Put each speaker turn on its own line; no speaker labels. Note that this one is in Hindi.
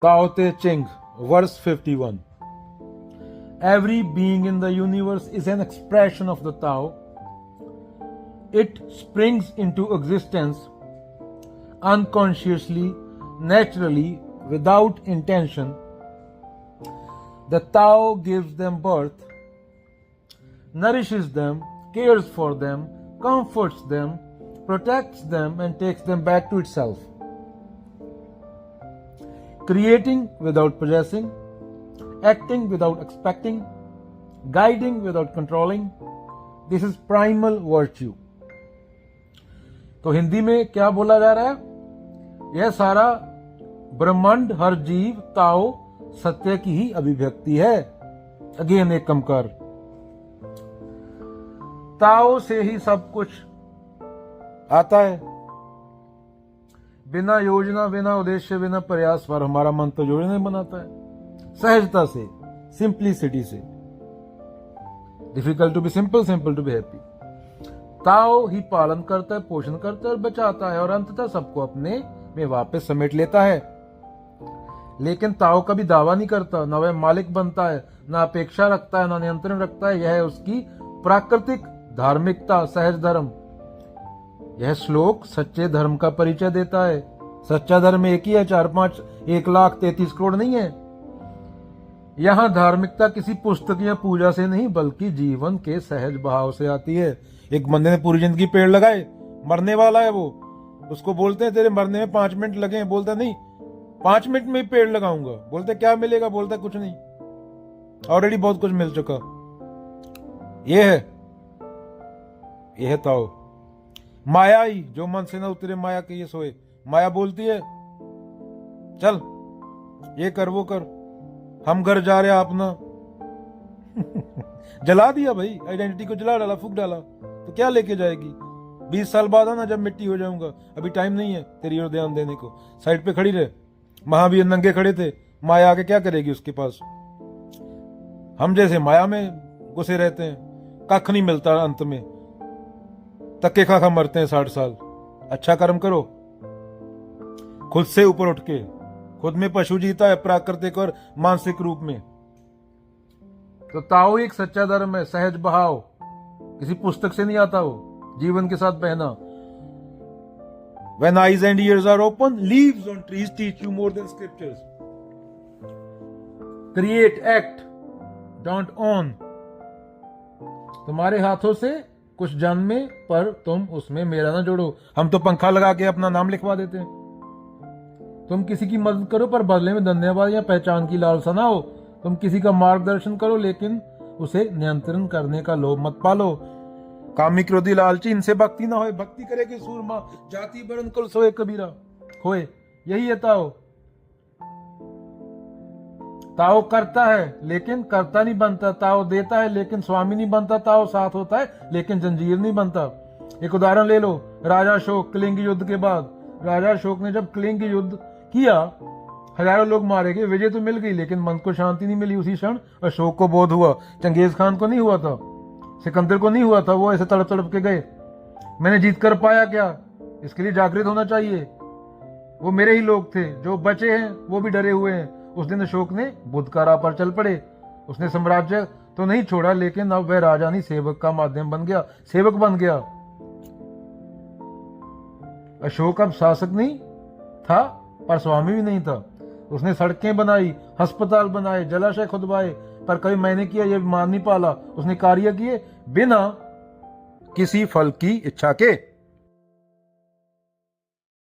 Tao Te Ching, verse 51. Every being in the universe is an expression of the Tao. It springs into existence unconsciously, naturally, without intention. The Tao gives them birth, nourishes them, cares for them, comforts them, protects them, and takes them back to itself. Creating without possessing, acting without expecting, guiding without controlling. This is primal virtue. तो हिंदी में क्या बोला जा रहा है? यह सारा ब्रह्मांड, हर जीव, ताओ सत्य की ही अभिव्यक्ति है। अगेन एक कमकार। ताओ से ही सब कुछ आता है। बिना योजना, बिना उद्देश्य, बिना प्रयास पर हमारा मन तो योजना नहीं बनाता है। सहजता से, सिंप्लिसिटी से। Difficult to be simple, simple to be happy. Tao ही पालन करता है, पोषण करता है और बचाता है और अंततः सबको अपने में वापस समेट लेता है। लेकिन ताओ कभी दावा नहीं करता, ना वह मालिक बनता है, ना अपेक्षा रखता है, ना नियंत्रण रखता है। यह है उसकी प्राकृतिक धार्मिकता, सहज धर्म। यह श्लोक सच्चे धर्म का परिचय देता है। सच्चा धर्म एक ही है, 4-5 1,33 करोड़ नहीं है। यहां धार्मिकता किसी पुस्तक या पूजा से नहीं, बल्कि जीवन के सहज भाव से आती है। एक बंदे ने पूरी जिंदगी पेड़ लगाए, मरने वाला है वो, उसको बोलते हैं तेरे मरने में 5 मिनट लगे हैं, बोलता नहीं 5 मिनट में ही पेड़ लगाऊंगा। बोलते क्या मिलेगा? बोलता कुछ नहीं, ऑलरेडी बहुत कुछ मिल चुका। यह है ताओ। माया ही जो मन से ना उतरे, माया के ये सोए। माया बोलती है चल ये कर वो कर, हम घर जा रहे आप ना जला दिया भाई, आइडेंटिटी को जला डाला, फूक डाला, तो क्या लेके जाएगी? 20 साल बाद आना जब मिट्टी हो जाऊंगा, अभी टाइम नहीं है तेरी ओर ध्यान देने को। साइड पे खड़ी रहे। महावीर नंगे खड़े थे, माया आके क्या करेगी उसके पास? हम जैसे माया में घुसे रहते हैं, कख नहीं मिलता, अंत में तक्के खा मरते हैं 60 साल। अच्छा कर्म करो, खुद से ऊपर उठ के। खुद में पशु जीता है, प्राकृतिक और मानसिक रूप में। तो ताओ एक सच्चा धर्म है, सहज भाव, किसी पुस्तक से नहीं आता, वो जीवन के साथ बहना। When eyes and ears are open, leaves on trees teach you more than scriptures. Create, act, don't own. तुम्हारे हाथों से कुछ जन्मे, पर तुम उसमें मेरा ना जोड़ो। हम तो पंखा लगा के अपना नाम लिखवा देते हैं। तुम किसी की मदद करो, पर बदले में धन्यवाद या पहचान की लालसा ना हो। तुम किसी का मार्गदर्शन करो, लेकिन उसे नियंत्रण करने का लोभ मत पालो। कामी, क्रोधी, लालची, इनसे भक्ति ना होए। भक्ति करेगी सूरमा, जाति बरन कुल सोए कबीरा होए। यही है ताओ। ताओ करता है लेकिन करता नहीं बनता। ताओ देता है लेकिन स्वामी नहीं बनता। ताओ साथ होता है लेकिन जंजीर नहीं बनता। एक उदाहरण ले लो, राजा अशोक। कलिंग युद्ध के बाद राजा अशोक ने जब कलिंग युद्ध किया, हजारों लोग मारे गए, विजय तो मिल गई, लेकिन मन को शांति नहीं मिली। उसी क्षण अशोक को बोध हुआ, चंगेज खान को नहीं हुआ था, सिकंदर को नहीं हुआ था। वो ऐसे तड़प तड़प के गए, मैंने जीत कर पाया क्या? इसके लिए जागृत होना चाहिए। वो मेरे ही लोग थे, जो बचे हैं वो भी डरे हुए हैं। उस दिन अशोक ने बुद्ध का राह पर चल पड़े। उसने साम्राज्य तो नहीं छोड़ा, लेकिन अब वह राजा नहीं, सेवक का माध्यम बन गया, सेवक बन गया। अशोक अब शासक नहीं था, पर स्वामी भी नहीं था। उसने सड़कें बनाई, अस्पताल बनाए, जलाशय खुदवाए, पर कभी मैंने किया यह मान नहीं पाला। उसने कार्य किए बिना किसी फल की इच्छा के।